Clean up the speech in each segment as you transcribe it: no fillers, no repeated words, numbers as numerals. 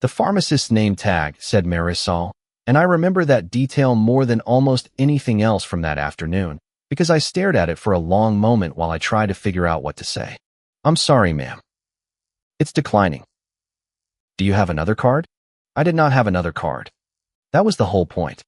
The pharmacist's name tag, said Marisol, and I remember that detail more than almost anything else from that afternoon, because I stared at it for a long moment while I tried to figure out what to say. I'm sorry, ma'am. It's declining. Do you have another card? I did not have another card. That was the whole point.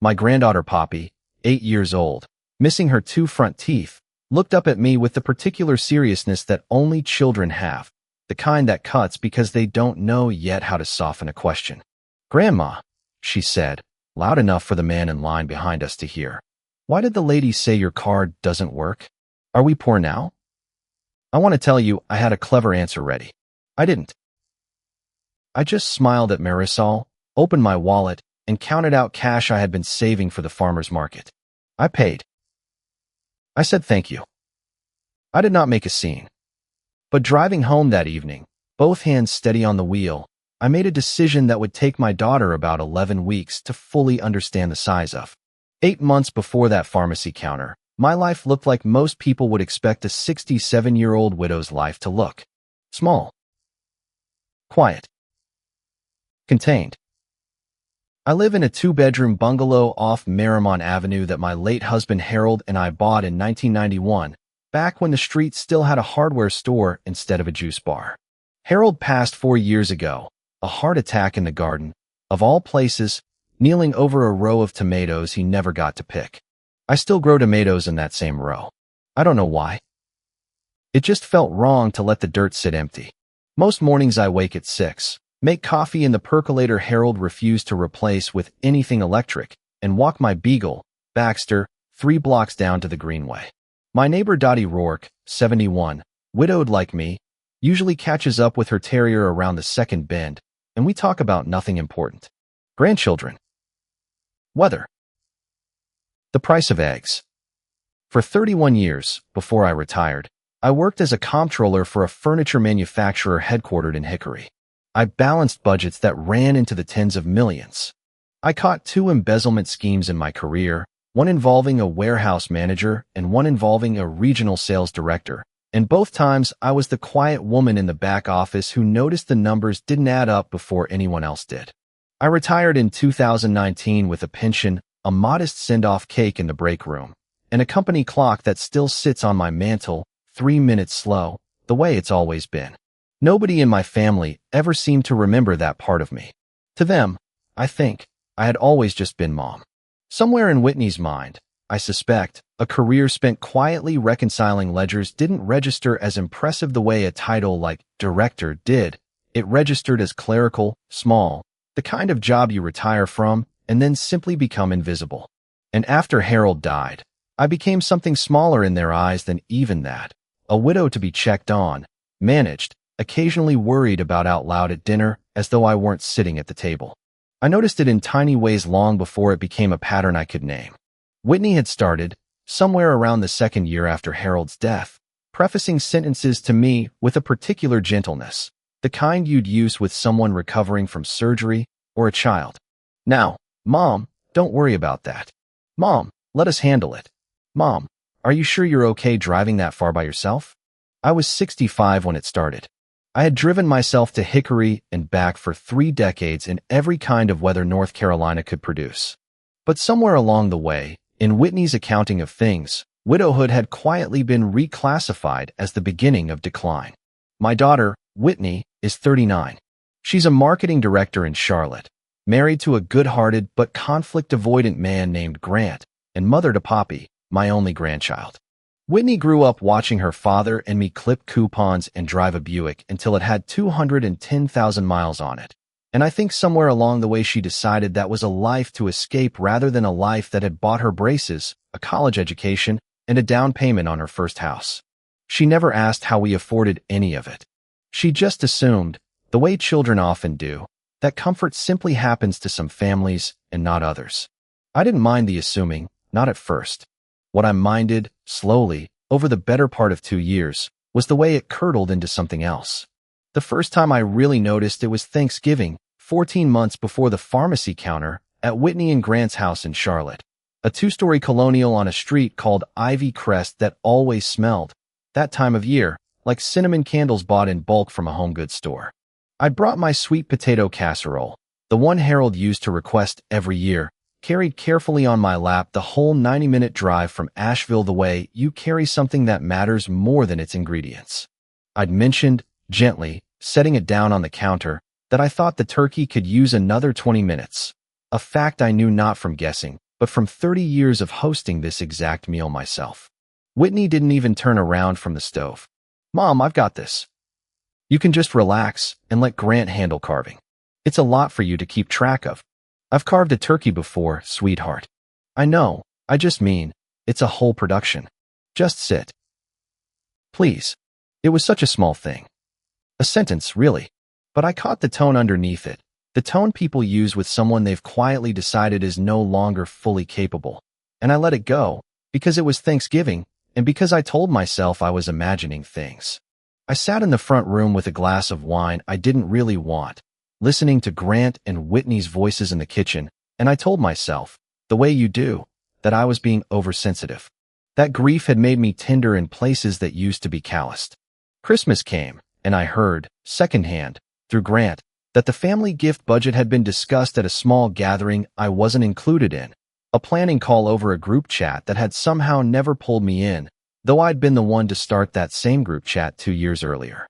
My granddaughter Poppy, 8 years old, missing her 2 front teeth, looked up at me with the particular seriousness that only children have, the kind that cuts because they don't know yet how to soften a question. Grandma, she said, loud enough for the man in line behind us to hear. Why did the lady say your card doesn't work? Are we poor now? I want to tell you I had a clever answer ready. I didn't. I just smiled at Marisol, opened my wallet, and counted out cash I had been saving for the farmer's market. I paid. I said thank you. I did not make a scene. But driving home that evening, both hands steady on the wheel, I made a decision that would take my daughter about 11 weeks to fully understand the size of. 8 months before that pharmacy counter, my life looked like most people would expect a 67-year-old widow's life to look. Small. Quiet. Contained. I live in a 2-bedroom bungalow off Marymount Avenue that my late husband Harold and I bought in 1991, back when the street still had a hardware store instead of a juice bar. Harold passed 4 years ago, a heart attack in the garden, of all places, kneeling over a row of tomatoes he never got to pick. I still grow tomatoes in that same row. I don't know why. It just felt wrong to let the dirt sit empty. Most mornings I wake at 6, make coffee in the percolator Harold refused to replace with anything electric, and walk my beagle, Baxter, 3 blocks down to the Greenway. My neighbor Dottie Rourke, 71, widowed like me, usually catches up with her terrier around the second bend, and we talk about nothing important. Grandchildren. Weather. The price of eggs. For 31 years, before I retired, I worked as a comptroller for a furniture manufacturer headquartered in Hickory. I balanced budgets that ran into the tens of millions. I caught 2 embezzlement schemes in my career, one involving a warehouse manager and one involving a regional sales director, and both times I was the quiet woman in the back office who noticed the numbers didn't add up before anyone else did. I retired in 2019 with a pension, a modest send-off cake in the break room, and a company clock that still sits on my mantle, 3 minutes slow, the way it's always been. Nobody in my family ever seemed to remember that part of me. To them, I think, I had always just been mom. Somewhere in Whitney's mind, I suspect, a career spent quietly reconciling ledgers didn't register as impressive the way a title like director did. It registered as clerical, small, the kind of job you retire from and then simply become invisible. And after Harold died, I became something smaller in their eyes than even that, a widow to be checked on, managed, occasionally worried about out loud at dinner as though I weren't sitting at the table. I noticed it in tiny ways long before it became a pattern I could name. Whitney had started, somewhere around the 2nd year after Harold's death, prefacing sentences to me with a particular gentleness, the kind you'd use with someone recovering from surgery or a child. Now, Mom, don't worry about that. Mom, let us handle it. Mom, are you sure you're okay driving that far by yourself? I was 65 when it started. I had driven myself to Hickory and back for 3 decades in every kind of weather North Carolina could produce. But somewhere along the way, in Whitney's accounting of things, widowhood had quietly been reclassified as the beginning of decline. My daughter, Whitney, is 39. She's a marketing director in Charlotte, married to a good-hearted but conflict-avoidant man named Grant, and mother to Poppy, my only grandchild. Whitney grew up watching her father and me clip coupons and drive a Buick until it had 210,000 miles on it. And I think somewhere along the way she decided that was a life to escape rather than a life that had bought her braces, a college education, and a down payment on her first house. She never asked how we afforded any of it. She just assumed, the way children often do, that comfort simply happens to some families and not others. I didn't mind the assuming, not at first. What I minded, slowly, over the better part of 2 years, was the way it curdled into something else. The first time I really noticed it was Thanksgiving, 14 months before the pharmacy counter, at Whitney and Grant's house in Charlotte. A 2-story colonial on a street called Ivy Crest that always smelled, that time of year, like cinnamon candles bought in bulk from a home goods store. I'd brought my sweet potato casserole, the one Harold used to request every year, carried carefully on my lap the whole 90-minute drive from Asheville the way you carry something that matters more than its ingredients. I'd mentioned, gently, setting it down on the counter, that I thought the turkey could use another 20 minutes. A fact I knew not from guessing, but from 30 years of hosting this exact meal myself. Whitney didn't even turn around from the stove. "Mom, I've got this. You can just relax and let Grant handle carving. It's a lot for you to keep track of. I've carved a turkey before, sweetheart." "I know, I just mean, it's a whole production. Just sit. Please." It was such a small thing. A sentence, really. But I caught the tone underneath it, the tone people use with someone they've quietly decided is no longer fully capable. And I let it go, because it was Thanksgiving, and because I told myself I was imagining things. I sat in the front room with a glass of wine I didn't really want, listening to Grant and Whitney's voices in the kitchen, and I told myself, the way you do, that I was being oversensitive. That grief had made me tender in places that used to be calloused. Christmas came, and I heard, secondhand, through Grant, that the family gift budget had been discussed at a small gathering I wasn't included in, a planning call over a group chat that had somehow never pulled me in, though I'd been the one to start that same group chat 2 years earlier.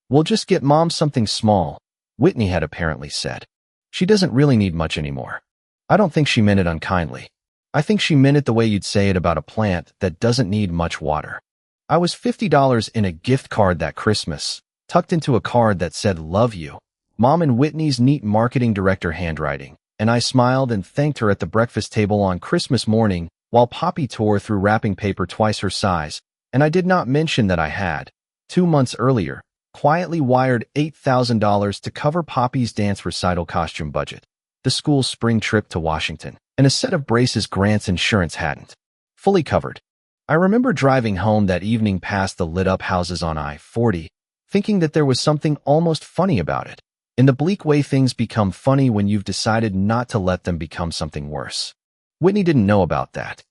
"We'll just get Mom something small," Whitney had apparently said. "She doesn't really need much anymore." I don't think she meant it unkindly. I think she meant it the way you'd say it about a plant that doesn't need much water. I was $50 in a gift card that Christmas, tucked into a card that said, "Love you," Mom and Whitney's neat marketing director handwriting, and I smiled and thanked her at the breakfast table on Christmas morning while Poppy tore through wrapping paper twice her size, and I did not mention that I had, 2 months earlier, quietly wired $8,000 to cover Poppy's dance recital costume budget, the school's spring trip to Washington, and a set of braces Grant's insurance hadn't. Fully covered. I remember driving home that evening past the lit-up houses on I-40, thinking that there was something almost funny about it, in the bleak way things become funny when you've decided not to let them become something worse. Whitney didn't know about that.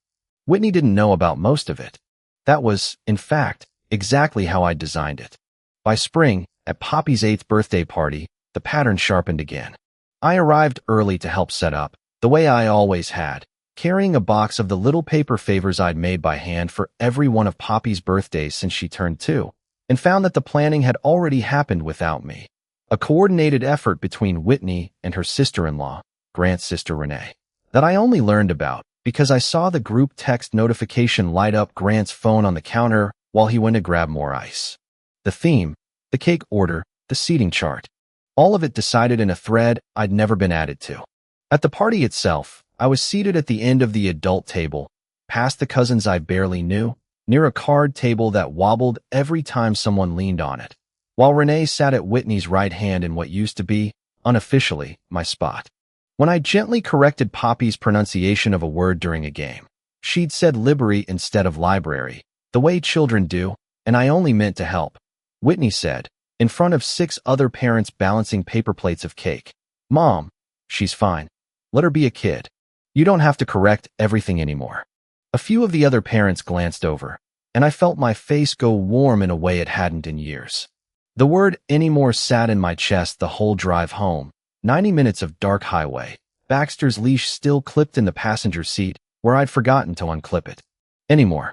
Whitney didn't know about most of it. That was, in fact, exactly how I designed it. By spring, at Poppy's 8th birthday party, the pattern sharpened again. I arrived early to help set up, the way I always had, carrying a box of the little paper favors I'd made by hand for every one of Poppy's birthdays since she turned 2, and found that the planning had already happened without me. A coordinated effort between Whitney and her sister-in-law, Grant's sister Renee, that I only learned about because I saw the group text notification light up Grant's phone on the counter while he went to grab more ice. The theme, the cake order, the seating chart, all of it decided in a thread I'd never been added to. At the party itself, I was seated at the end of the adult table, past the cousins I barely knew, near a card table that wobbled every time someone leaned on it, while Renee sat at Whitney's right hand in what used to be, unofficially, my spot. When I gently corrected Poppy's pronunciation of a word during a game, she'd said library instead of library, the way children do, and I only meant to help. Whitney said, in front of 6 other parents balancing paper plates of cake, "Mom, she's fine. Let her be a kid. You don't have to correct everything anymore." A few of the other parents glanced over, and I felt my face go warm in a way it hadn't in years. The word anymore sat in my chest the whole drive home, 90 minutes of dark highway, Baxter's leash still clipped in the passenger seat, where I'd forgotten to unclip it. Anymore.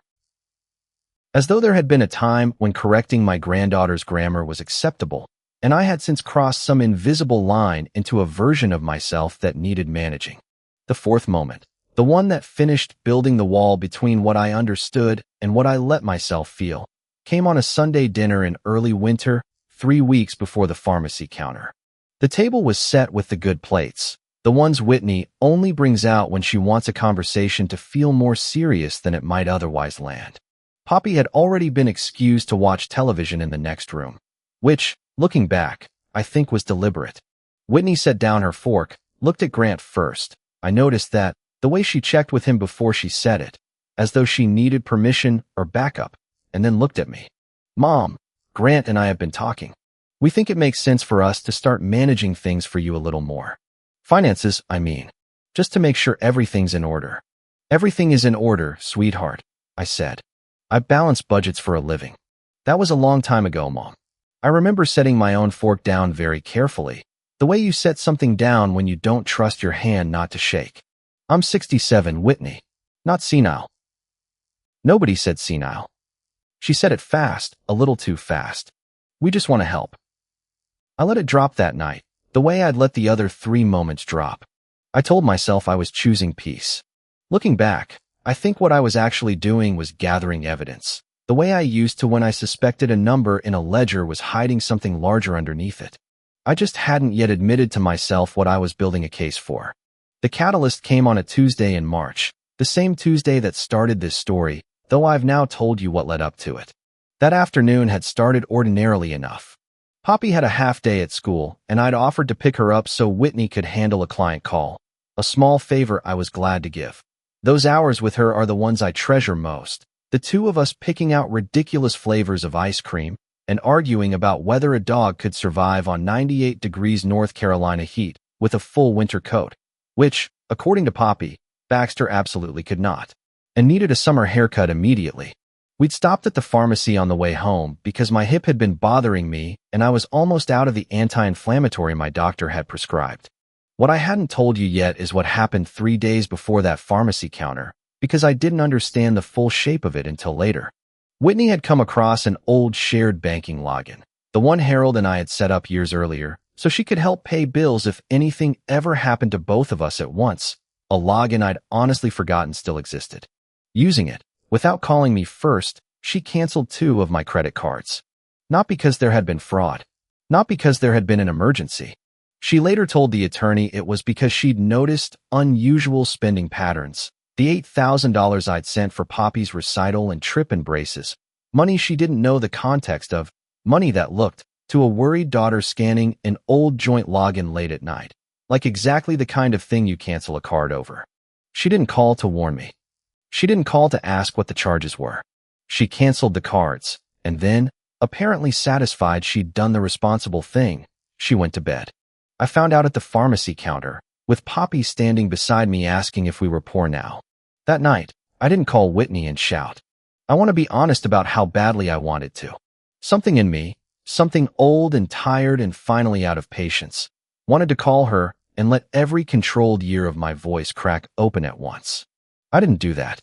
As though there had been a time when correcting my granddaughter's grammar was acceptable, and I had since crossed some invisible line into a version of myself that needed managing. The 4th moment, the one that finished building the wall between what I understood and what I let myself feel, came on a Sunday dinner in early winter, 3 weeks before the pharmacy counter. The table was set with the good plates, the ones Whitney only brings out when she wants a conversation to feel more serious than it might otherwise land. Poppy had already been excused to watch television in the next room, which, looking back, I think was deliberate. Whitney set down her fork, looked at Grant first. I noticed that, the way she checked with him before she said it, as though she needed permission or backup, and then looked at me. "Mom, Grant and I have been talking. We think it makes sense for us to start managing things for you a little more. Finances, I mean. Just to make sure everything's in order." "Everything is in order, sweetheart," I said. "I balance budgets for a living." "That was a long time ago, Mom." I remember setting my own fork down very carefully, the way you set something down when you don't trust your hand not to shake. I'm 67, Whitney. Not senile. Nobody said senile. She said it fast, a little too fast. We just want to help. I let it drop that night, the way I'd let the other 3 moments drop. I told myself I was choosing peace. Looking back, I think what I was actually doing was gathering evidence, the way I used to when I suspected a number in a ledger was hiding something larger underneath it. I just hadn't yet admitted to myself what I was building a case for. The catalyst came on a Tuesday in March, the same Tuesday that started this story, though I've now told you what led up to it. That afternoon had started ordinarily enough. Poppy had a half day at school, and I'd offered to pick her up so Whitney could handle a client call, a small favor I was glad to give. Those hours with her are the ones I treasure most, the two of us picking out ridiculous flavors of ice cream and arguing about whether a dog could survive on 98 degrees North Carolina heat with a full winter coat, which, according to Poppy, Baxter absolutely could not, and needed a summer haircut immediately. We'd stopped at the pharmacy on the way home because my hip had been bothering me and I was almost out of the anti-inflammatory my doctor had prescribed. What I hadn't told you yet is what happened 3 days before that pharmacy counter, because I didn't understand the full shape of it until later. Whitney had come across an old shared banking login, the one Harold and I had set up years earlier, so she could help pay bills if anything ever happened to both of us at once, a login I'd honestly forgotten still existed. Using it, without calling me first, she canceled 2 of my credit cards. Not because there had been fraud. Not because there had been an emergency. She later told the attorney it was because she'd noticed unusual spending patterns. The $8,000 I'd sent for Poppy's recital and trip and braces. Money she didn't know the context of. Money that looked, to a worried daughter scanning an old joint login late at night, like exactly the kind of thing you cancel a card over. She didn't call to warn me. She didn't call to ask what the charges were. She canceled the cards, and then, apparently satisfied she'd done the responsible thing, she went to bed. I found out at the pharmacy counter, with Poppy standing beside me asking if we were poor now. That night, I didn't call Whitney and shout. I want to be honest about how badly I wanted to. Something in me, something old and tired and finally out of patience, wanted to call her and let every controlled ear of my voice crack open at once. I didn't do that.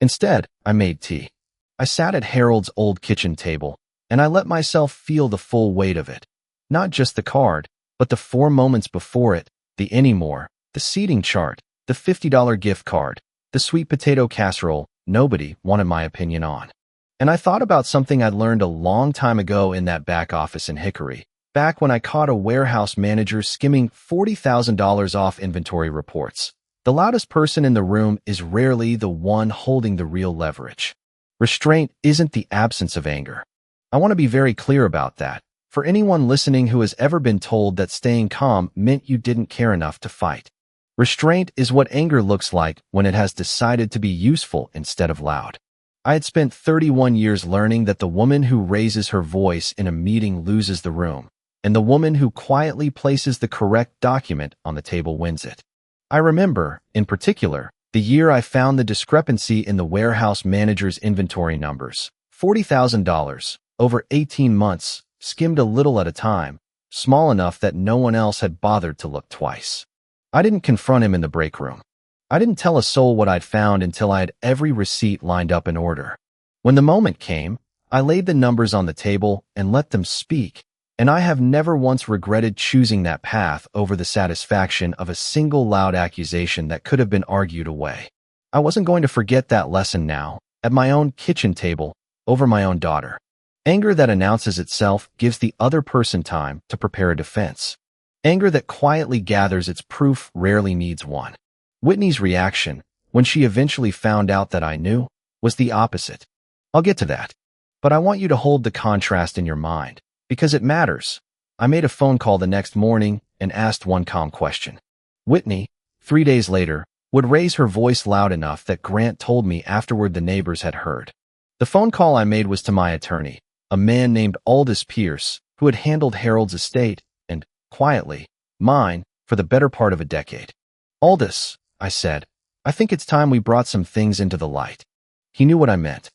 Instead, I made tea. I sat at Harold's old kitchen table, and I let myself feel the full weight of it. Not just the card, but the 4 moments before it, the anymore, the seating chart, the $50 gift card, the sweet potato casserole nobody wanted my opinion on. And I thought about something I'd learned a long time ago in that back office in Hickory, back when I caught a warehouse manager skimming $40,000 off inventory reports. The loudest person in the room is rarely the one holding the real leverage. Restraint isn't the absence of anger. I want to be very clear about that, for anyone listening who has ever been told that staying calm meant you didn't care enough to fight. Restraint is what anger looks like when it has decided to be useful instead of loud. I had spent 31 years learning that the woman who raises her voice in a meeting loses the room, and the woman who quietly places the correct document on the table wins it. I remember, in particular, the year I found the discrepancy in the warehouse manager's inventory numbers. $40,000, over 18 months, skimmed a little at a time, small enough that no one else had bothered to look twice. I didn't confront him in the break room. I didn't tell a soul what I'd found until I had every receipt lined up in order. When the moment came, I laid the numbers on the table and let them speak, and I have never once regretted choosing that path over the satisfaction of a single loud accusation that could have been argued away. I wasn't going to forget that lesson now, at my own kitchen table, over my own daughter. Anger that announces itself gives the other person time to prepare a defense. Anger that quietly gathers its proof rarely needs one. Whitney's reaction, when she eventually found out that I knew, was the opposite. I'll get to that. But I want you to hold the contrast in your mind, because it matters. I made a phone call the next morning and asked one calm question. Whitney, 3 days later, would raise her voice loud enough that Grant told me afterward the neighbors had heard. The phone call I made was to my attorney, a man named Aldous Pierce, who had handled Harold's estate and, quietly, mine, for the better part of a decade. Aldous, I said, I think it's time we brought some things into the light. He knew what I meant.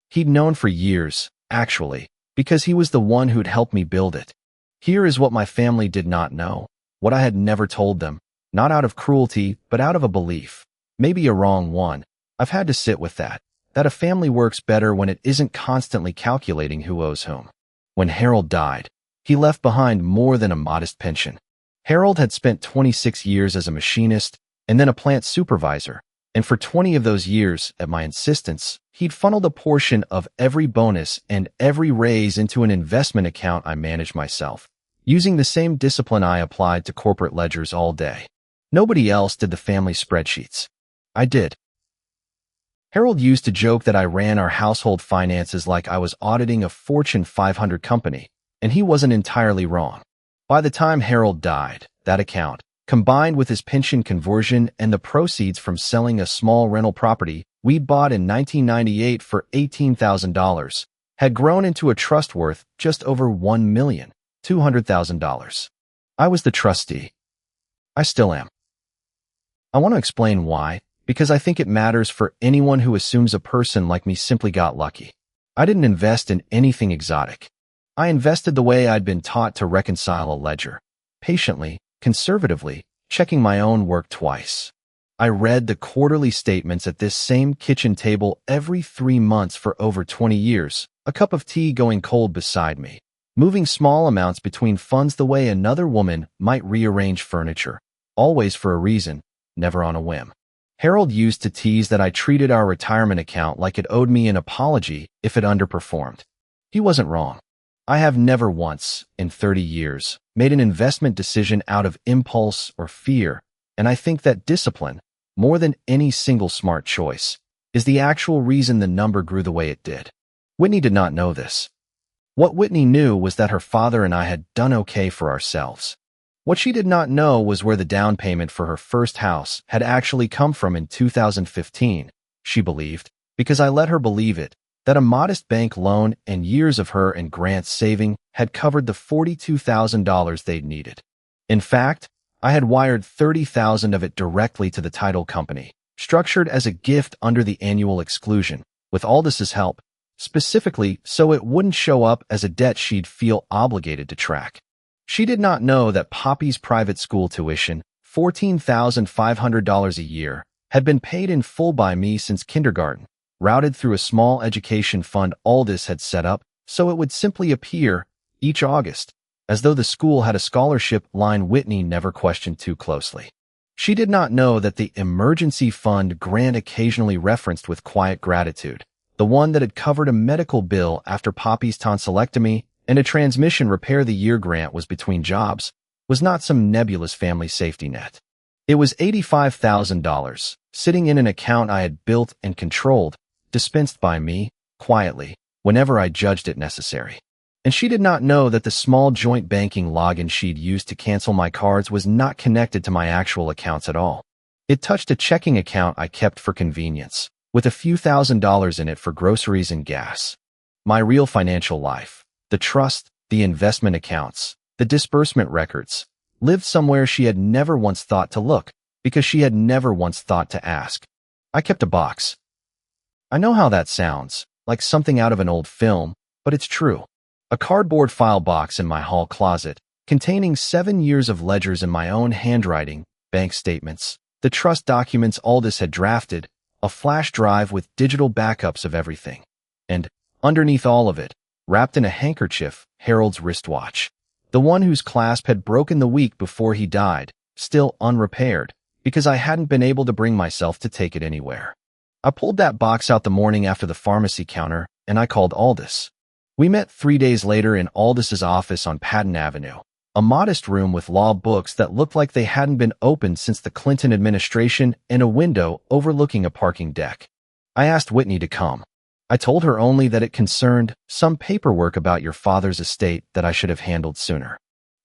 He'd known for years, actually, because he was the one who'd helped me build it. Here is what my family did not know, what I had never told them, not out of cruelty, but out of a belief. Maybe a wrong one. I've had to sit with that a family works better when it isn't constantly calculating who owes whom. When Harold died, he left behind more than a modest pension. Harold had spent 26 years as a machinist and then a plant supervisor, and for 20 of those years, at my insistence, he'd funneled a portion of every bonus and every raise into an investment account I managed myself, using the same discipline I applied to corporate ledgers all day. Nobody else did the family spreadsheets. I did. Harold used to joke that I ran our household finances like I was auditing a Fortune 500 company, and he wasn't entirely wrong. By the time Harold died, that account, combined with his pension conversion and the proceeds from selling a small rental property we'd bought in 1998 for $18,000, had grown into a trust worth just over $1,200,000. I was the trustee. I still am. I want to explain why, because I think it matters for anyone who assumes a person like me simply got lucky. I didn't invest in anything exotic. I invested the way I'd been taught to reconcile a ledger, patiently, conservatively, checking my own work twice. I read the quarterly statements at this same kitchen table every 3 months for over 20 years, a cup of tea going cold beside me, moving small amounts between funds the way another woman might rearrange furniture, always for a reason, never on a whim. Harold used to tease that I treated our retirement account like it owed me an apology if it underperformed. He wasn't wrong. I have never once, in 30 years, made an investment decision out of impulse or fear, and I think that discipline, more than any single smart choice, is the actual reason the number grew the way it did. Whitney did not know this. What Whitney knew was that her father and I had done okay for ourselves. What she did not know was where the down payment for her first house had actually come from in 2015, she believed, because I let her believe it, that a modest bank loan and years of her and Grant's saving had covered the $42,000 they'd needed. In fact, I had wired $30,000 of it directly to the title company, structured as a gift under the annual exclusion, with Aldis's help, specifically so it wouldn't show up as a debt she'd feel obligated to track. She did not know that Poppy's private school tuition, $14,500 a year, had been paid in full by me since kindergarten, routed through a small education fund Aldis had set up so it would simply appear, each August, as though the school had a scholarship line Whitney never questioned too closely. She did not know that the emergency fund Grant occasionally referenced with quiet gratitude, the one that had covered a medical bill after Poppy's tonsillectomy and a transmission repair the year Grant was between jobs, was not some nebulous family safety net. It was $85,000, sitting in an account I had built and controlled, dispensed by me, quietly, whenever I judged it necessary. And she did not know that the small joint banking login she'd used to cancel my cards was not connected to my actual accounts at all. It touched a checking account I kept for convenience, with a few $1,000s in it for groceries and gas. My real financial life, the trust, the investment accounts, the disbursement records, lived somewhere she had never once thought to look, because she had never once thought to ask. I kept a box. I know how that sounds, like something out of an old film, but it's true. A cardboard file box in my hall closet, containing 7 years of ledgers in my own handwriting, bank statements, the trust documents Aldis had drafted, a flash drive with digital backups of everything. And, underneath all of it, wrapped in a handkerchief, Harold's wristwatch. The one whose clasp had broken the week before he died, still unrepaired, because I hadn't been able to bring myself to take it anywhere. I pulled that box out the morning after the pharmacy counter, and I called Aldis. We met 3 days later in Aldis's office on Patton Avenue, a modest room with law books that looked like they hadn't been opened since the Clinton administration and a window overlooking a parking deck. I asked Whitney to come. I told her only that it concerned some paperwork about your father's estate that I should have handled sooner.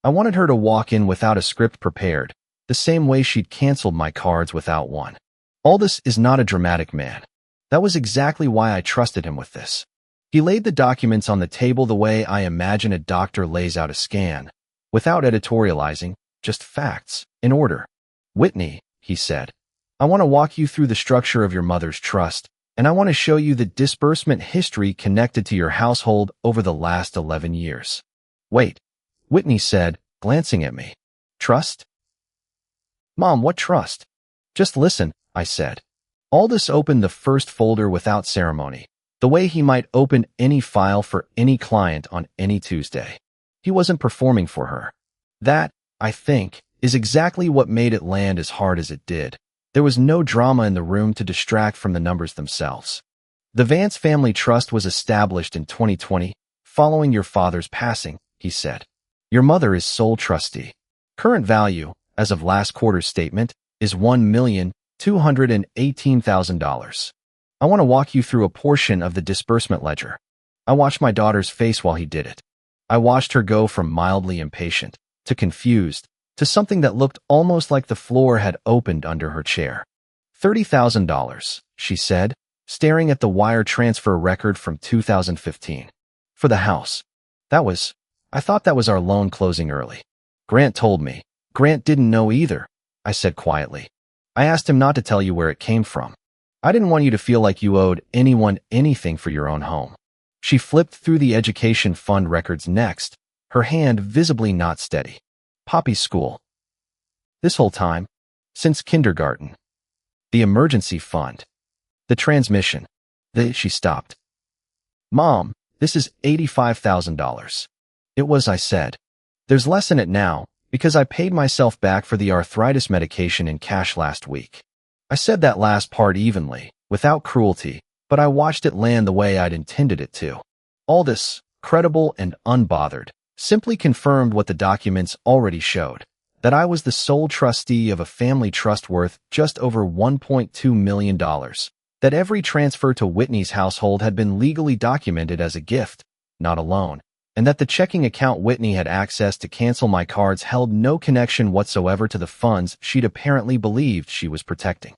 I wanted her to walk in without a script prepared, the same way she'd canceled my cards without one. Aldis is not a dramatic man. That was exactly why I trusted him with this. He laid the documents on the table the way I imagine a doctor lays out a scan, without editorializing, just facts, in order. Whitney, he said, I want to walk you through the structure of your mother's trust, and I want to show you the disbursement history connected to your household over the last 11 years. Wait, Whitney said, glancing at me. Trust? Mom, what trust? Just listen, I said. Aldous opened the first folder without ceremony, the way he might open any file for any client on any Tuesday. He wasn't performing for her. That, I think, is exactly what made it land as hard as it did. There was no drama in the room to distract from the numbers themselves. The Vance Family Trust was established in 2020, following your father's passing, he said. Your mother is sole trustee. Current value, as of last quarter's statement, is $1,218,000. I want to walk you through a portion of the disbursement ledger. I watched my daughter's face while he did it. I watched her go from mildly impatient to confused to something that looked almost like the floor had opened under her chair. $30,000, she said, staring at the wire transfer record from 2015. For the house. I thought that was our loan closing early. Grant told me. Grant didn't know either, I said quietly. I asked him not to tell you where it came from. I didn't want you to feel like you owed anyone anything for your own home. She flipped through the education fund records next, her hand visibly not steady. Poppy's school. This whole time? Since kindergarten. The emergency fund. The transmission. She stopped. Mom, this is $85,000. It was, I said. There's less in it now, because I paid myself back for the arthritis medication in cash last week. I said that last part evenly, without cruelty, but I watched it land the way I'd intended it to. Aldous, credible and unbothered, simply confirmed what the documents already showed, that I was the sole trustee of a family trust worth just over $1.2 million, that every transfer to Whitney's household had been legally documented as a gift, not a loan, and that the checking account Whitney had access to cancel my cards held no connection whatsoever to the funds she'd apparently believed she was protecting.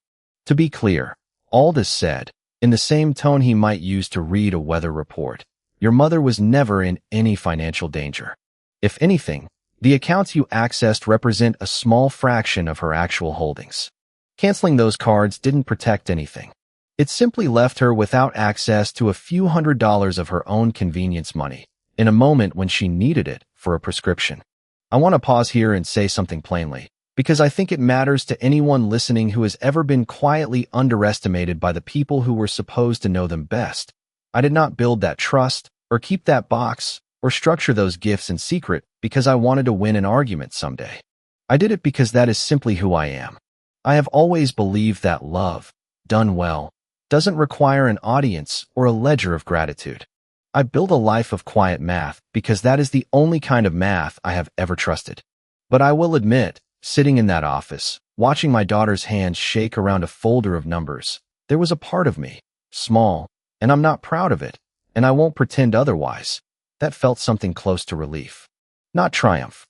To be clear, Aldous said, in the same tone he might use to read a weather report, your mother was never in any financial danger. If anything, the accounts you accessed represent a small fraction of her actual holdings. Canceling those cards didn't protect anything. It simply left her without access to a few $100s of her own convenience money, in a moment when she needed it for a prescription. I want to pause here and say something plainly, because I think it matters to anyone listening who has ever been quietly underestimated by the people who were supposed to know them best. I did not build that trust, or keep that box, or structure those gifts in secret because I wanted to win an argument someday. I did it because that is simply who I am. I have always believed that love, done well, doesn't require an audience or a ledger of gratitude. I build a life of quiet math because that is the only kind of math I have ever trusted. But I will admit, sitting in that office, watching my daughter's hands shake around a folder of numbers, there was a part of me, small, and I'm not proud of it, and I won't pretend otherwise, that felt something close to relief. Not triumph.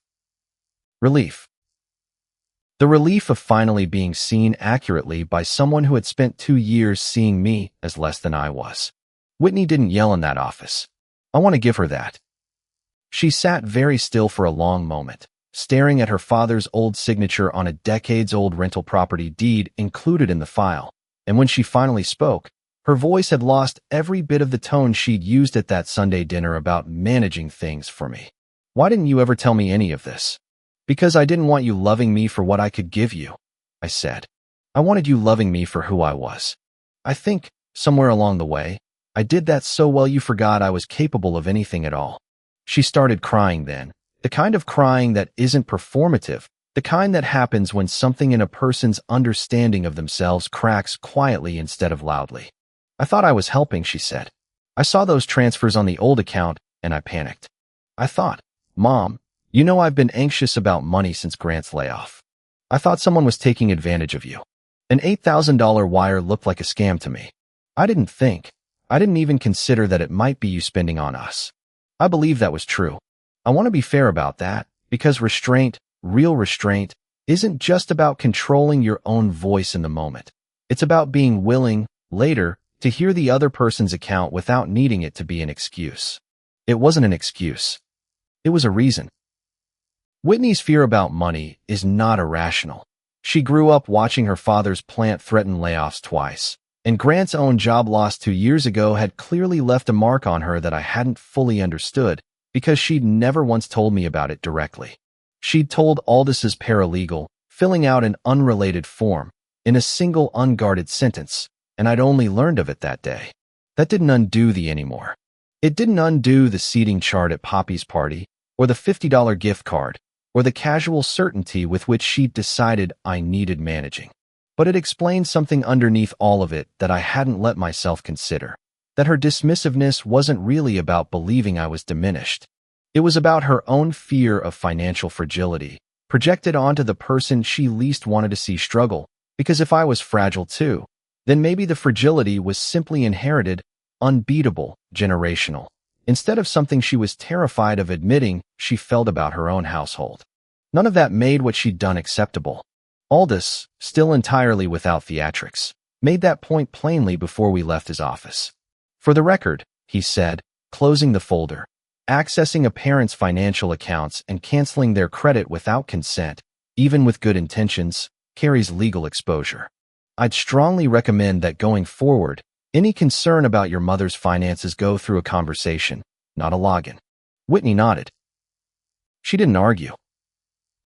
Relief. The relief of finally being seen accurately by someone who had spent 2 years seeing me as less than I was. Whitney didn't yell in that office. I want to give her that. She sat very still for a long moment, staring at her father's old signature on a decades-old rental property deed included in the file, and when she finally spoke, her voice had lost every bit of the tone she'd used at that Sunday dinner about managing things for me. Why didn't you ever tell me any of this? Because I didn't want you loving me for what I could give you, I said. I wanted you loving me for who I was. I think, somewhere along the way, I did that so well you forgot I was capable of anything at all. She started crying then, the kind of crying that isn't performative, the kind that happens when something in a person's understanding of themselves cracks quietly instead of loudly. I thought I was helping, she said. I saw those transfers on the old account, and I panicked. I thought, Mom, you know I've been anxious about money since Grant's layoff. I thought someone was taking advantage of you. An $8,000 wire looked like a scam to me. I didn't even consider that it might be you spending on us. I believe that was true. I want to be fair about that, because restraint, real restraint, isn't just about controlling your own voice in the moment. It's about being willing, later, to hear the other person's account without needing it to be an excuse. It wasn't an excuse. It was a reason. Whitney's fear about money is not irrational. She grew up watching her father's plant threaten layoffs twice, And Grant's own job loss 2 years ago had clearly left a mark on her that I hadn't fully understood because she'd never once told me about it directly. She'd told Aldis's paralegal, filling out an unrelated form, in a single unguarded sentence, and I'd only learned of it that day. That didn't undo the anymore. It didn't undo the seating chart at Poppy's party, or the $50 gift card, or the casual certainty with which she'd decided I needed managing. But it explained something underneath all of it that I hadn't let myself consider, that her dismissiveness wasn't really about believing I was diminished. It was about her own fear of financial fragility, projected onto the person she least wanted to see struggle, because if I was fragile too, then maybe the fragility was simply inherited, unbeatable, generational, instead of something she was terrified of admitting she felt about her own household. None of that made what she'd done acceptable. Aldis, still entirely without theatrics, made that point plainly before we left his office. For the record, he said, closing the folder, accessing a parent's financial accounts and canceling their credit without consent, even with good intentions, carries legal exposure. I'd strongly recommend that going forward, any concern about your mother's finances go through a conversation, not a login. Whitney nodded. She didn't argue.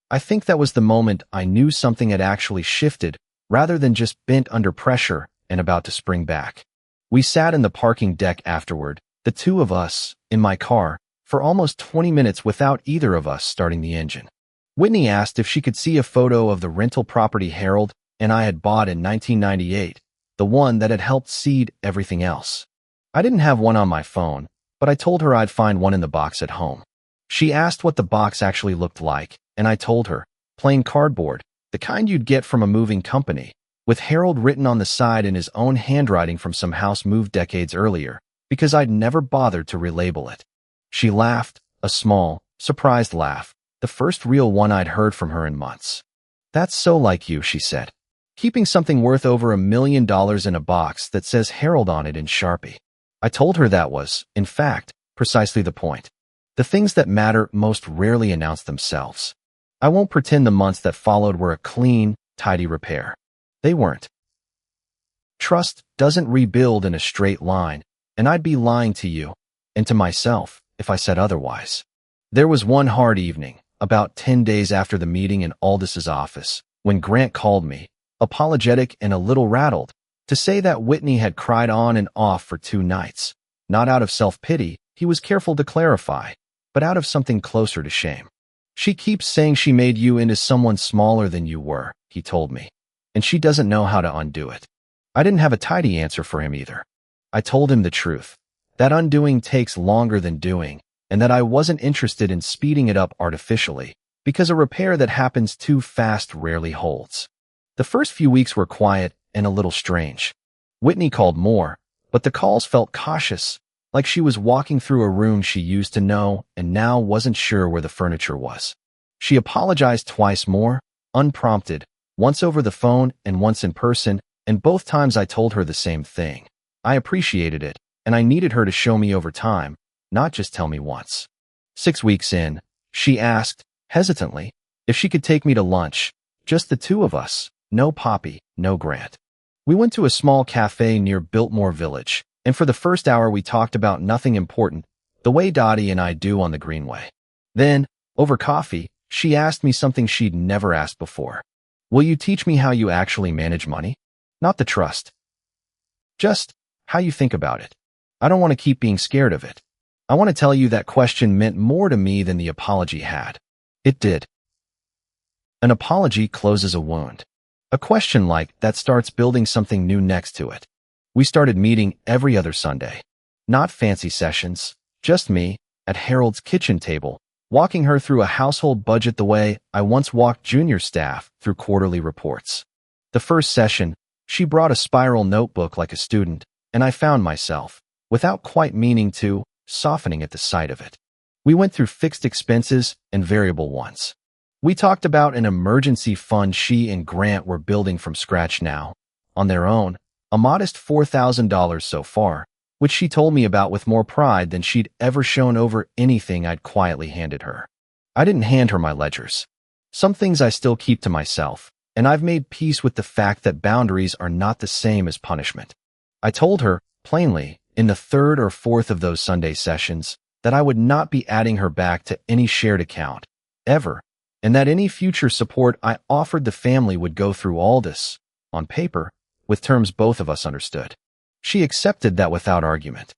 I think that was the moment I knew something had actually shifted, rather than just bent under pressure and about to spring back. We sat in the parking deck afterward, the two of us, in my car, for almost 20 minutes without either of us starting the engine. Whitney asked if she could see a photo of the rental property Harold and I had bought in 1998, the one that had helped seed everything else. I didn't have one on my phone, but I told her I'd find one in the box at home. She asked what the box actually looked like, and I told her, plain cardboard, the kind you'd get from a moving company, with Harold written on the side in his own handwriting from some house moved decades earlier, because I'd never bothered to relabel it. She laughed, a small, surprised laugh, the first real one I'd heard from her in months. That's so like you, she said. Keeping something worth over $1 million in a box that says Harold on it in Sharpie. I told her that was, in fact, precisely the point. The things that matter most rarely announce themselves. I won't pretend the months that followed were a clean, tidy repair. They weren't. Trust doesn't rebuild in a straight line, and I'd be lying to you, and to myself, if I said otherwise. There was one hard evening, about 10 days after the meeting in Aldis's office, when Grant called me, apologetic and a little rattled, to say that Whitney had cried on and off for 2 nights. Not out of self-pity, he was careful to clarify, but out of something closer to shame. She keeps saying she made you into someone smaller than you were, he told me, and she doesn't know how to undo it. I didn't have a tidy answer for him either. I told him the truth, that undoing takes longer than doing, and that I wasn't interested in speeding it up artificially, because a repair that happens too fast rarely holds. The first few weeks were quiet and a little strange. Whitney called more, but the calls felt cautious, like she was walking through a room she used to know and now wasn't sure where the furniture was. She apologized twice more, unprompted, once over the phone and once in person, and both times I told her the same thing. I appreciated it, and I needed her to show me over time, not just tell me once. 6 weeks in, she asked, hesitantly, if she could take me to lunch, just the two of us, no Poppy, no Grant. We went to a small cafe near Biltmore Village, and for the first hour we talked about nothing important, the way Dottie and I do on the Greenway. Then, over coffee, she asked me something she'd never asked before. Will you teach me how you actually manage money? Not the trust. Just how you think about it. I don't want to keep being scared of it. I want to tell you that question meant more to me than the apology had. It did. An apology closes a wound. A question like that starts building something new next to it. We started meeting every other Sunday. Not fancy sessions, just me, at Harold's kitchen table, walking her through a household budget the way I once walked junior staff through quarterly reports. The first session, she brought a spiral notebook like a student, and I found myself, without quite meaning to, softening at the sight of it. We went through fixed expenses and variable ones. We talked about an emergency fund she and Grant were building from scratch now, on their own, a modest $4,000 so far, which she told me about with more pride than she'd ever shown over anything I'd quietly handed her. I didn't hand her my ledgers. Some things I still keep to myself, and I've made peace with the fact that boundaries are not the same as punishment. I told her, plainly, in the third or fourth of those Sunday sessions, that I would not be adding her back to any shared account, ever, and that any future support I offered the family would go through all this, on paper, with terms both of us understood. She accepted that without argument.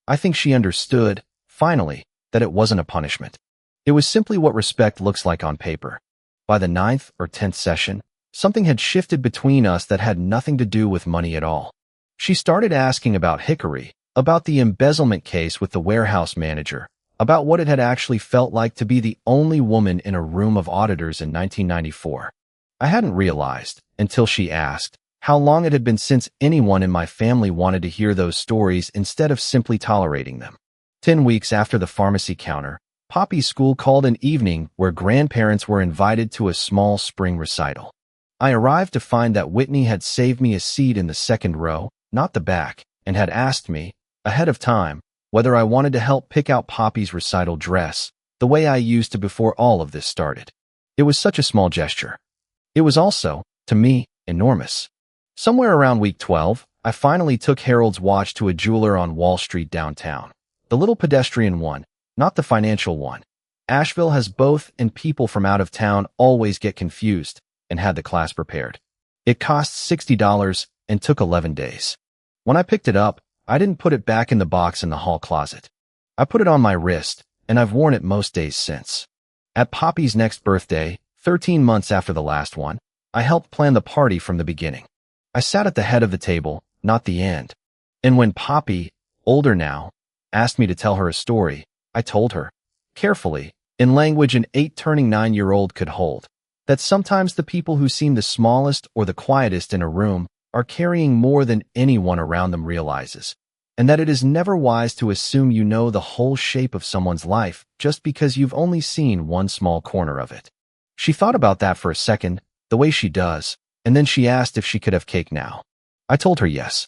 I think she understood, finally, that it wasn't a punishment. It was simply what respect looks like on paper. By the 9th or 10th session, something had shifted between us that had nothing to do with money at all. She started asking about Hickory, about the embezzlement case with the warehouse manager, about what it had actually felt like to be the only woman in a room of auditors in 1994. I hadn't realized, until she asked, how long it had been since anyone in my family wanted to hear those stories instead of simply tolerating them. 10 weeks after the pharmacy counter, Poppy's school called an evening where grandparents were invited to a small spring recital. I arrived to find that Whitney had saved me a seat in the second row, not the back, and had asked me, ahead of time, whether I wanted to help pick out Poppy's recital dress, the way I used to before all of this started. It was such a small gesture. It was also, to me, enormous. Somewhere around week 12, I finally took Harold's watch to a jeweler on Wall Street downtown. The little pedestrian one, not the financial one. Asheville has both, and people from out of town always get confused, and had the class prepared. It cost $60 and took 11 days. When I picked it up, I didn't put it back in the box in the hall closet. I put it on my wrist, and I've worn it most days since. At Poppy's next birthday, 13 months after the last one, I helped plan the party from the beginning. I sat at the head of the table, not the end. And when Poppy, older now, asked me to tell her a story, I told her, carefully, in language an 8 turning 9-year-old could hold, that sometimes the people who seem the smallest or the quietest in a room are carrying more than anyone around them realizes, and that it is never wise to assume you know the whole shape of someone's life just because you've only seen one small corner of it. She thought about that for a second, the way she does, and then she asked if she could have cake now. I told her yes.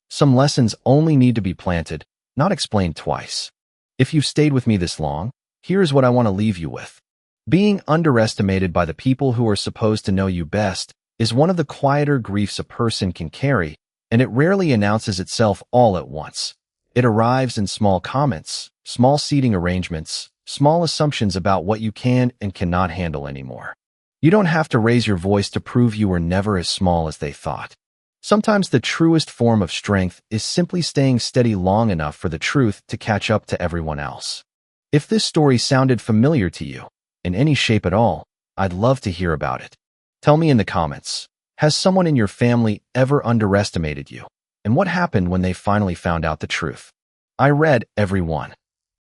Some lessons only need to be planted, not explained twice. If you've stayed with me this long, here's what I want to leave you with. Being underestimated by the people who are supposed to know you best is one of the quieter griefs a person can carry, and it rarely announces itself all at once. It arrives in small comments, small seating arrangements, small assumptions about what you can and cannot handle anymore. You don't have to raise your voice to prove you were never as small as they thought. Sometimes the truest form of strength is simply staying steady long enough for the truth to catch up to everyone else. If this story sounded familiar to you, in any shape at all, I'd love to hear about it. Tell me in the comments, has someone in your family ever underestimated you? And what happened when they finally found out the truth? I read every one.